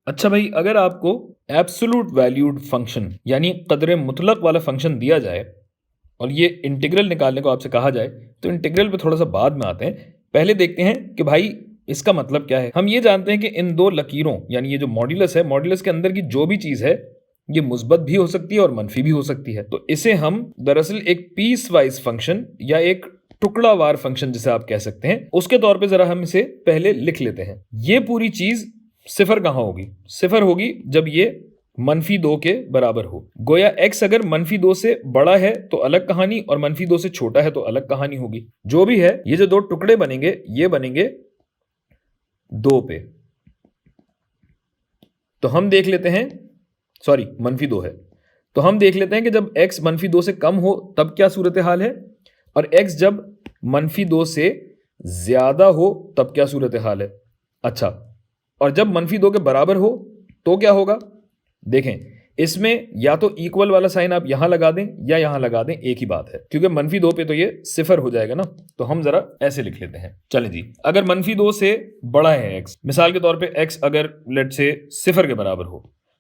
अच्छा भाई, अगर आपको एब्सोल्यूट वैल्यूड फंक्शन यानी कदर मुतलक वाला फंक्शन दिया जाए और ये इंटीग्रल निकालने को आपसे कहा जाए, तो इंटीग्रल पे थोड़ा सा बाद में आते हैं। पहले देखते हैं कि भाई इसका मतलब क्या है। हम ये जानते हैं कि इन दो लकीरों यानी ये जो मॉड्यूलस है, मॉड्यूलस के अंदर की जो भी चीज़ है ये मुस्बत भी हो सकती है और मनफी भी हो सकती है। तो इसे हम दरअसल एक पीस वाइज फंक्शन या एक टुकड़ावार फंक्शन जिसे आप कह सकते हैं, उसके तौर पे जरा हम इसे पहले लिख लेते हैं। ये पूरी चीज सिफर कहां होगी? सिफर होगी जब ये -2 के बराबर हो। गोया x अगर -2 से बड़ा है तो अलग कहानी और -2 से छोटा है तो अलग कहानी होगी। जो भी है, ये जो दो टुकड़े बनेंगे ये बनेंगे 2 पे। तो हम देख लेते हैं, सॉरी -2 है, तो हम देख लेते हैं कि जब x -2 से कम हो तब क्या सूरत हाल है, और x जब -2 से ज्यादा हो तब क्या सूरत हाल है। अच्छा, और जब -2 के बराबर हो तो क्या होगा? देखें, इसमें या तो इक्वल वाला साइन आप यहां लगा दें या यहां लगा दें, एक ही बात है, क्योंकि -2 पे तो ये सिफर हो जाएगा ना। तो हम जरा ऐसे लिख लेते हैं। चलें जी, अगर -2 से बड़ा है x, मिसाल के तौर पे x अगर लेट से सिफर के बराबर हो,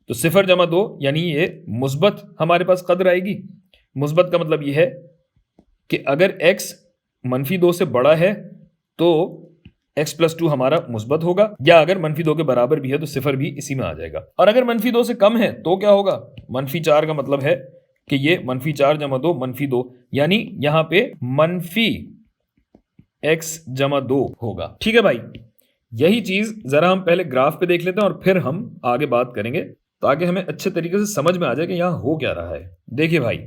तो सिफर जमा 2 यानी ये मुस्बत हमारे पास कदर आएगी। मुस्बत का मतलब ये है कि अगर x -2 से बड़ा है तो x+2 हमारा मुस्बत होगा, या अगर -2 के बराबर भी है तो सिफर भी इसी में आ जाएगा। और अगर -2 से कम है तो क्या होगा? -4 का मतलब है कि ये -4 जमा 2 -2, यानी यहां पे -x जमा 2 होगा। ठीक है भाई, यही चीज जरा हम पहले ग्राफ पे देख लेते हैं और फिर हम आगे बात करेंगे, ताकि हमें अच्छे तरीके से समझ में आ जाए कि यहां हो क्या रहा है। देखिए भाई,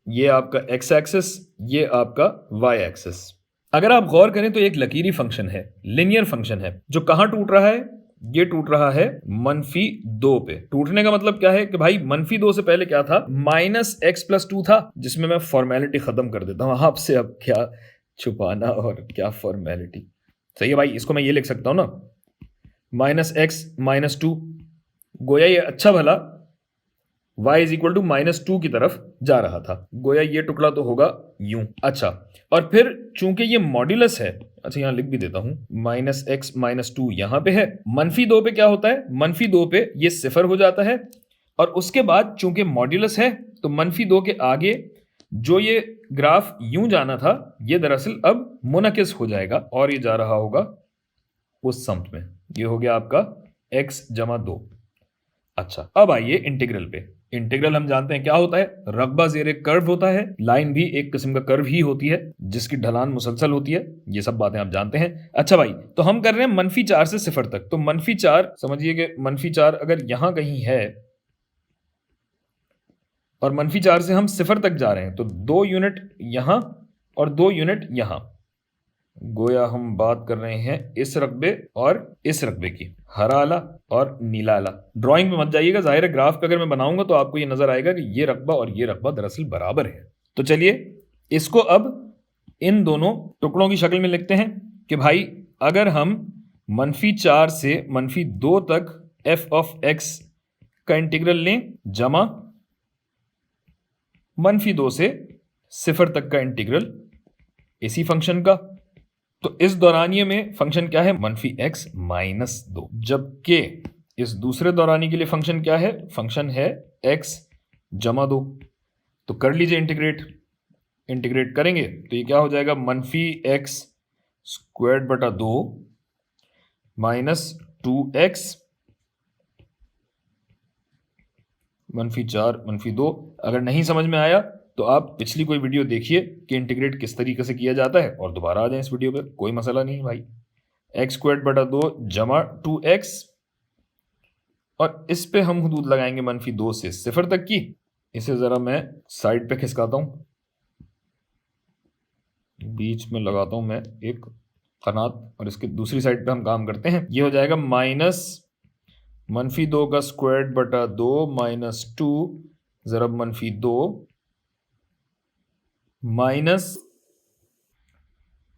ये आपका x एक्सिस, ये आपका y एक्सिस। अगर आप गौर करें तो एक लकीरी फंक्शन है, लिनियर फंक्शन है, जो कहां टूट रहा है? ये टूट रहा है -2 पे। टूटने का मतलब क्या है कि भाई -2 से पहले क्या था? -x+2 था, जिसमें मैं फॉर्मेलिटी खत्म कर देता हूं आपसे। अब क्या छुपाना और क्या फॉर्मेलिटी। सही है भाई, इसको मैं ये लिख सकता हूं ना, -x -2, गोया ये अच्छा भला y = -2 की तरफ जा रहा था। गोया ये टुकड़ा तो होगा यूं। अच्छा, और फिर चूंकि ये मॉड्यूलस है, अच्छा यहां लिख भी देता हूं, -x -2 यहां पे है। -2 पे क्या होता है? -2 पे ये सिफर हो जाता है, और उसके बाद चूंकि मॉड्यूलस है तो -2 के आगे जो ये ग्राफ यूं जाना था ये दरअसल अब मुनकिस हो जाएगा और ये जा रहा होगा उस समत में। ये हो गया आपका x जमा 2। अच्छा, अब आइए इंटीग्रल पे। इंटीग्रल हम जानते हैं क्या होता है? रकबा ज़ेरे कर्व होता है। लाइन भी एक किस्म का कर्व ही होती है जिसकी ढलान मुसलसल होती है। ये सब बातें आप जानते हैं। अच्छा भाई, तो हम कर रहे हैं -4 से सिफर तक। तो -4 समझिए कि -4 अगर यहां कहीं है और -4 से हम सिफर तक जा रहे हैं, तो 2 यूनिट यहां और 2 यूनिट यहां। गोया हम बात कर रहे हैं इस रकबे और इस रकबे की, हरा आला और नीला आला। ड्राइंग में मत जाइएगा, जाहिर है ग्राफ पे अगर मैं बनाऊंगा तो आपको ये नजर आएगा कि ये रकबा और ये रकबा दरअसल बराबर है। तो चलिए इसको अब इन दोनों टुकड़ों की शक्ल में लिखते हैं कि भाई अगर हम -4 से -2 तक f(x) का इंटीग्रल लें, जमा -2 से सिफर तक का इंटीग्रल इसी फंक्शन का, तो इस दौरानिये में फंक्शन क्या है? -x -2। जबकि इस दूसरे दौरानिये के लिए फंक्शन क्या है? फंक्शन है x जमा 2। तो कर लीजिए इंटीग्रेट। इंटीग्रेट करेंगे तो ये क्या हो जाएगा? -x²/2 -2x -4 -2। अगर नहीं समझ में आया तो आप पिछली कोई वीडियो देखिए कि इंटीग्रेट किस तरीके से किया जाता है और दोबारा आ जाए इस वीडियो पे, कोई मसला नहीं है भाई। x²/2 जमा 2x, और इस पे हम हदूद लगाएंगे -2 से सिफर तक की। इसे जरा मैं साइड पे खिसकाता हूं, बीच में लगाता हूं मैं एक कनात, और इसके दूसरी साइड पे हम काम करते हैं। ये हो जाएगा -2 का स्क्वायर/2 -2 ज़रब -2 माइनस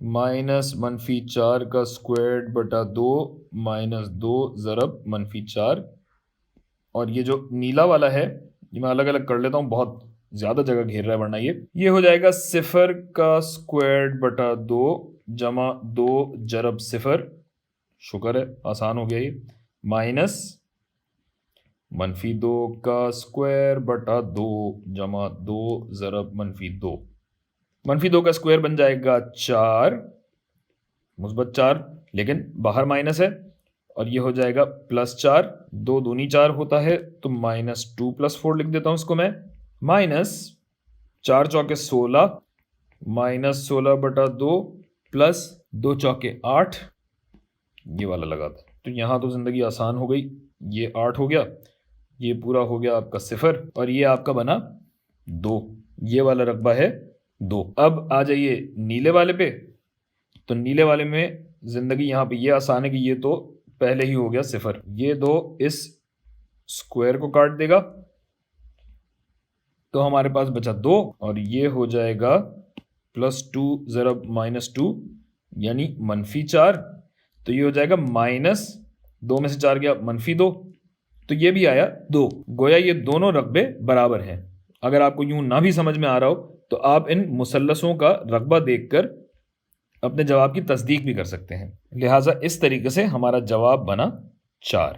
-4 का स्क्वायर/2 -2 ज़रब -4। और ये जो नीला वाला है ये मैं अलग अलग कर लेता हूँ, बहुत ज़्यादा जगह घेर रहा है वरना ये हो जाएगा सिफर का स्क्वायर/2 जमा 2 ज़रब सिफर। शुक्र है आसान हो गया ये। माइनस -2 का स्क्वायर बटा 2 जमा 2 ज़रब -2। -2 का स्क्वायर बन जाएगा 4, मुस्बत 4, लेकिन बाहर माइनस है, और ये हो जाएगा +4। 2 दूनी 4 होता है, तो -2 + 4 लिख देता हूँ इसको मैं। माइनस 4 चौके 16, -16 बटा 2 प्लस 2 चौके 8, ये वाला लगा था। तो यहाँ तो ज़िंदगी आसान हो गई। ये 8 हो गया, ये पूरा हो गया आपका 0, और ये आपका बना 2। ये वाला रकबा है 2। अब आ जाइए नीले वाले पे। तो नीले वाले में ज़िंदगी यहाँ पे ये आसान है कि ये तो पहले ही हो गया 0। ये 2 इस स्क्वायर को काट देगा, तो हमारे पास बचा 2, और ये हो जाएगा +2 ज़रब -2 यानी -4। तो ये हो जाएगा -2 में से 4 गया -2, तो ये भी आया 2। गोया ये दोनों रकबे बराबर हैं। अगर आपको यूं ना भी समझ में आ रहा हो तो आप इन मुसल्लसों का रकबा देखकर अपने जवाब की तस्दीक भी कर सकते हैं। लिहाजा इस तरीके से हमारा जवाब बना 4।